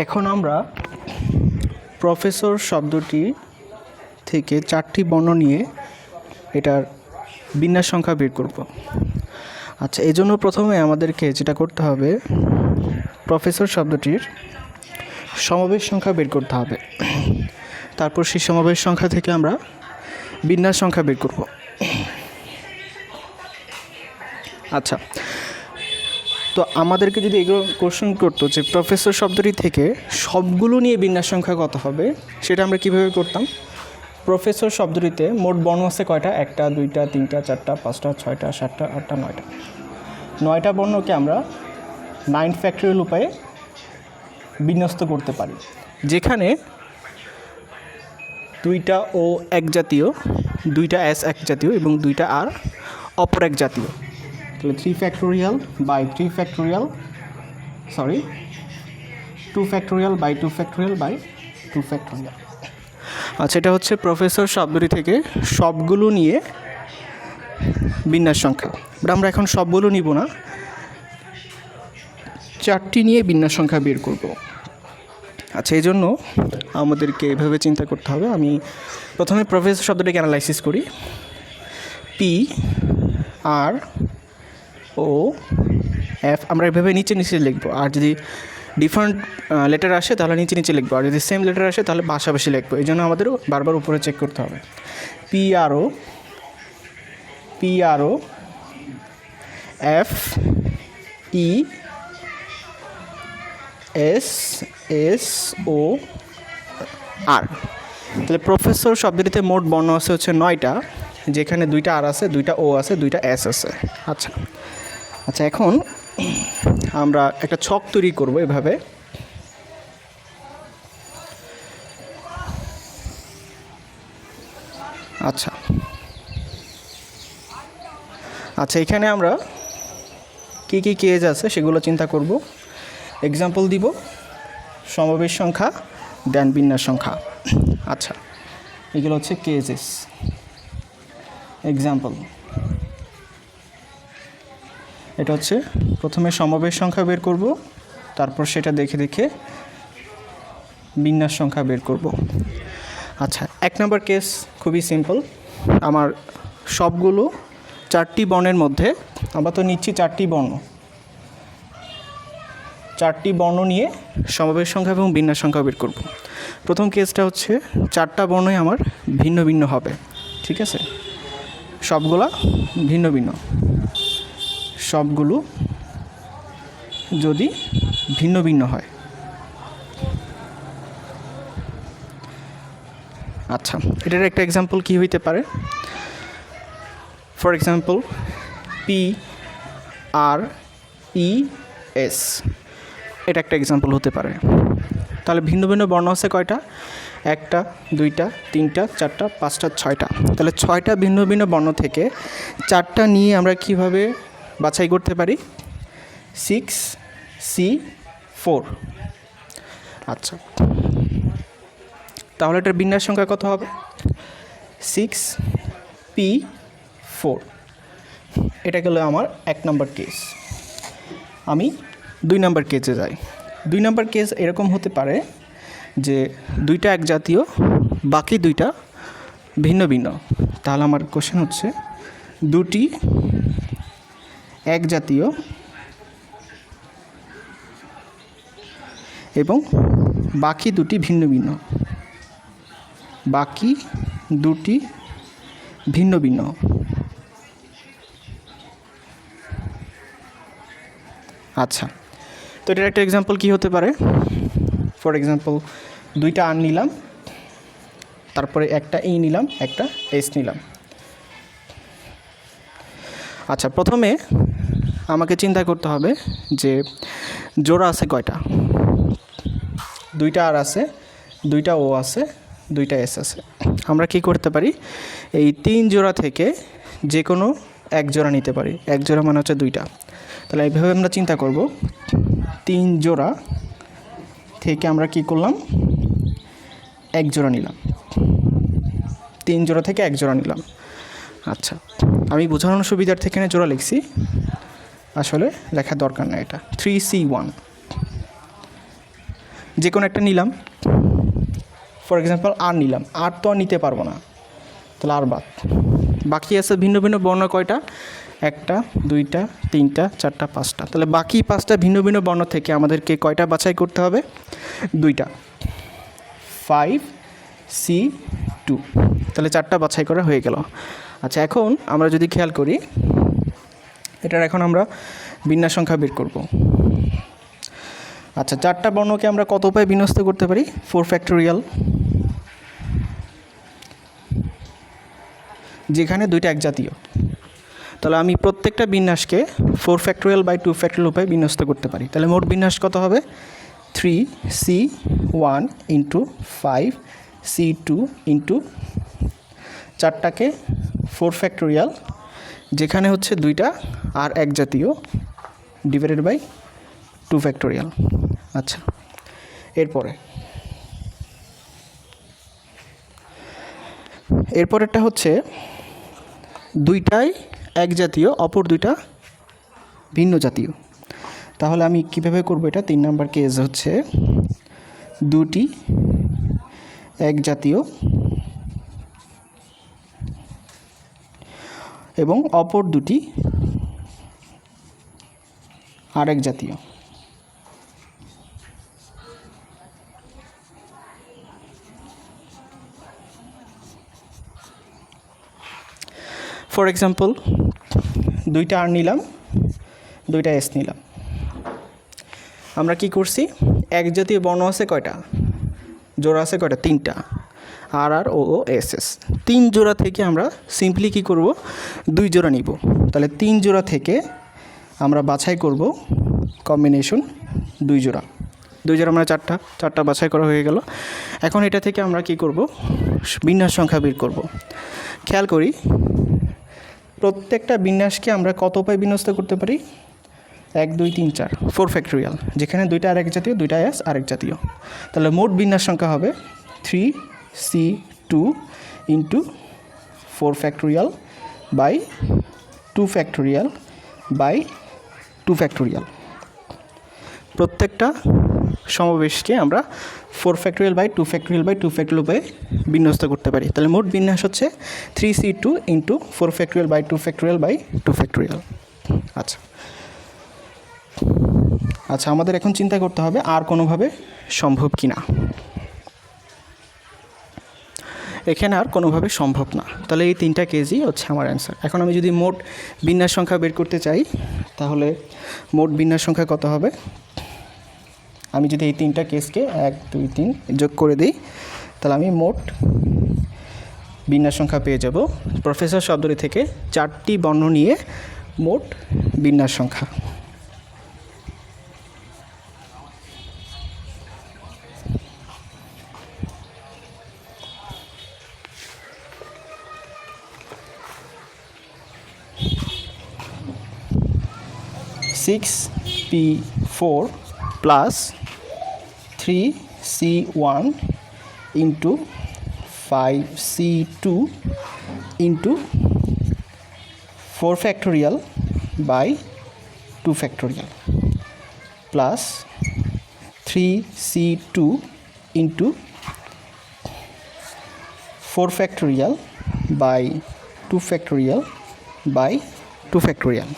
এখন আমরা প্রফেসর শব্দটি থেকে চারটি বর্ণ নিয়ে এটার বিন্যাস সংখ্যা বের করব। আচ্ছা, এই জন্য প্রথমে আমাদেরকে যেটা করতে হবে, প্রফেসর শব্দটির সমাবেশ সংখ্যা বের করতে হবে। তারপর সেই সমাবেশ সংখ্যা থেকে আমরা বিন্যাস সংখ্যা বের করব। আচ্ছা, তো আমাদেরকে যদি এগুলো কোশ্চেন করতো যে প্রফেসর শব্দটি থেকে সবগুলো নিয়ে বিন্যাস সংখ্যা কত হবে, সেটা আমরা কীভাবে করতাম? প্রফেসর শব্দটিতে মোট বর্ণ আছে কয়টা? 1, 2, 3, 4, 5, 6, 7, 8, 9টা। 9টা বর্ণকে আমরা 9 ফ্যাক্টরিয়াল উপায়ে বিন্যস্ত করতে পারি, যেখানে 2টা ও এক জাতীয়, 2টা এস এক জাতীয় এবং 2টা আর অপর এক জাতীয়। তাহলে 3 factorial by 3 factorial, 2 factorial by 2 factorial by 2 factorial. আচ্ছা, এটা হচ্ছে প্রফেসর শব্দটি থেকে সবগুলো নিয়ে বিন্যাস সংখ্যা। বাট আমরা এখন সবগুলো নিব না, 4টি নিয়ে বিন্যাস সংখ্যা বের করব। আচ্ছা, এই জন্য আমাদেরকে এভাবে চিন্তা করতে হবে। আমি প্রথমে প্রফেসর শব্দটাকে অ্যানালাইসিস করি। পি আর ও এফ আমরা এভাবে নিচে নিচে লিখবো, আর যদি ডিফারেন্ট লেটার আসে তাহলে নিচে নিচে লিখবো, আর যদি সেম লেটার আসে তাহলে পাশাপাশি লিখবো। এই জন্য আমাদেরও বারবার উপরে চেক করতে হবে। পি আর ও এফ ই এস ও আর। তাহলে প্রফেসর শব্দটিতে মোট বর্ণ আছে হচ্ছে 9টা, যেখানে 2টা আর আছে, 2টা ও আছে, 2টা এস আছে। আচ্ছা, এখন আমরা একটা ছক তৈরি করব এভাবে। আচ্ছা, এখানে আমরা কী কী কেজ আছে সেগুলো চিন্তা করব, এক্সাম্পল দিব, সমাবেশ সংখ্যা, দেন বিন্যাস সংখ্যা। আচ্ছা, এগুলো হচ্ছে কেজেস। এক্সাম্পল, এটা হচ্ছে প্রথমে সমাবেশ সংখ্যা বের করব, তারপর সেটা দেখে দেখে বিন্যাস সংখ্যা বের করব। আচ্ছা, 1 নম্বর কেস খুবই সিম্পল। আমার সবগুলো 4টি বর্ণের মধ্যে আমরা তো নিচ্ছি 4টি বর্ণ, 4টি বর্ণ নিয়ে সমাবেশ সংখ্যা এবং বিন্যাস সংখ্যা বের করব। প্রথম কেসটা হচ্ছে 4টা বর্ণই আমার ভিন্ন ভিন্ন হবে, ঠিক আছে? সবগুলা ভিন্ন ভিন্ন, সবগুলো যদি ভিন্ন ভিন্ন হয়। আচ্ছা, এটার একটা এক্সাম্পল কী হইতে পারে? For example, P R E S, এটা একটা এক্সাম্পল হতে পারে। তাহলে ভিন্ন ভিন্ন বর্ণ আছে কয়টা? 1টা, 2টা, 3টা, 4টা, 5টা, 6টা। তাহলে 6টা ভিন্ন ভিন্ন বর্ণ থেকে 4টা নিয়ে আমরা কিভাবে বাছাই করতে পারি? 6C4। আচ্ছা, তাহলে এটার বিন্যাস সংখ্যা কত হবে? 6P4। এটা গেল আমার 1 নম্বর কেস। আমি 2 নম্বর কেসে যাই। 2 নম্বর কেস এরকম হতে পারে যে 2টা এক জাতীয়, বাকি 2টা ভিন্ন ভিন্ন। তাহলে আমার কোশ্চেন হচ্ছে 2টি এক জাতীয় এবং বাকি 2টি ভিন্ন ভিন্ন, বাকি 2টি ভিন্ন ভিন্ন। আচ্ছা, তো এটার একটা এক্সাম্পল কী হতে পারে? ফর এক্সাম্পল, 2টা আর নিলাম, তারপরে একটা ই নিলাম, একটা এস নিলাম। আচ্ছা, প্রথমে আমাকে চিন্তা করতে হবে যে জোড়া আছে কয়টা? 2টা আর আছে, 2টা ও আছে, 2টা এস আছে। আমরা কি করতে পারি? এই 3 জোড়া থেকে যে কোনো 1 জোড়া নিতে পারি। 1 জোড়া মানে হচ্ছে 2টা। তাহলে এইভাবে আমরা চিন্তা করব, 3 জোড়া থেকে আমরা কি করলাম? 1 জোড়া নিলাম। 3 জোড়া থেকে 1 জোড়া নিলাম। আচ্ছা, আমি বোঝানোর সুবিধার্থে এখানে জোড়া লিখছি, আসলে লেখার দরকার নেই। এটা 3C1। যে কোনো একটা নিলাম, ফর এক্সাম্পল আর নিলাম, আর তো আর নিতে পারবো না, তাহলে আর বাকি আছে ভিন্ন ভিন্ন বর্ণ কয়টা, একটা, দুইটা, তিনটা, চারটা, পাঁচটা। তাহলে বাকি পাঁচটা ভিন্ন ভিন্ন বর্ণ থেকে আমাদেরকে কয়টা বাছাই করতে হবে, দুইটা, 5C2। তাহলে চারটা বাছাই করা হয়ে গেল। আচ্ছা, এখন আমরা যদি খেয়াল করি, এটার এখন আমরা বিন্যাস সংখ্যা বের করব। আচ্ছা, চারটা বর্ণকে আমরা কত উপায়ে বিন্যস্ত করতে পারি, 4 ফ্যাক্টোরিয়াল, যেখানে দুইটা একজাতীয়। তাহলে আমি প্রত্যেকটা বিন্যাসকে 4 ফ্যাক্টোরিয়াল বাই 2 ফ্যাক্টোরিয়াল উপায়ে বিন্যস্ত করতে পারি। তাহলে মোট বিন্যাস কত হবে, 3C1 into 5C2 into চারটাকে 4 factorial, যেখানে হচ্ছে দুইটা আর এক জাতীয়, ডিভাইডেড বাই 2 ফ্যাক্টোরিয়াল। আচ্ছা, এরপরেরটা হচ্ছে দুইটাই এক জাতীয়, অপর দুইটা ভিন্ন জাতীয়। তাহলে আমি কিভাবে করব এটা, 3 নাম্বার কেস হচ্ছে দুটি এক জাতীয় এবং অপর দুটি আরেক জাতীয়। ফর এক্সাম্পল, দুইটা আর নিলাম, দুইটা এস নিলাম। আমরা কি করছি, এক জাতীয় বর্ণ আছে কয়টা, জোড়া আছে কয়টা, তিনটা, আর আর ও ও এস এস। 3 জোড়া থেকে আমরা সিম্পলি কি করব, 2 জোড়া নিব। তাহলে 3 জোড়া থেকে আমরা বাছাই করব কম্বিনেশন 2 জোড়া। 2 জোড়া মানে চারটা বাছাই করা হয়ে গেল। এখন এটা থেকে আমরা কি করব, বিন্যাস সংখ্যা বের করব। খেয়াল করি, প্রত্যেকটা বিন্যাসকে আমরা কত উপায়ে বিন্যস্ত করতে পারি, 1 2 3 4 4 ফ্যাক্টোরিয়াল, যেখানে দুইটা আরেক জাতীয়, দুইটা এস আরেক জাতীয়। তাহলে মোট বিন্যাস সংখ্যা হবে 3C2 into 4 factorial by 2 factorial by 2 factorial. প্রত্যেকটা সমাবেশকে আমরা 4 factorial by 2 factorial by 2 factorial উপায়ে বিন্যস্ত করতে পারি। তাহলে মোট বিন্যাস হচ্ছে 3C2 into 4 factorial by 2 factorial by 2 factorial. আচ্ছা, আমাদের এখন চিন্তা করতে হবে আর কোনোভাবে সম্ভব কি না। এখানে আর কোনোভাবে সম্ভব না। তাহলে এই 3টা কেসই হচ্ছে আমার অ্যান্সার। এখন আমি যদি মোট বিন্যাস সংখ্যা বের করতে চাই, তাহলে মোট বিন্যাস সংখ্যা কত হবে, আমি যদি এই 3টা কেসকে 1 2 3 যোগ করে দিই, তাহলে আমি মোট বিন্যাস সংখ্যা পেয়ে যাব প্রফেসর শব্দটি থেকে 4টি বর্ণ নিয়ে মোট বিন্যাস সংখ্যা। (6P4 plus 3C1 into 5C2 into 4 factorial by 2 factorial plus 3C2 into 4 factorial by 2 factorial by 2 factorial.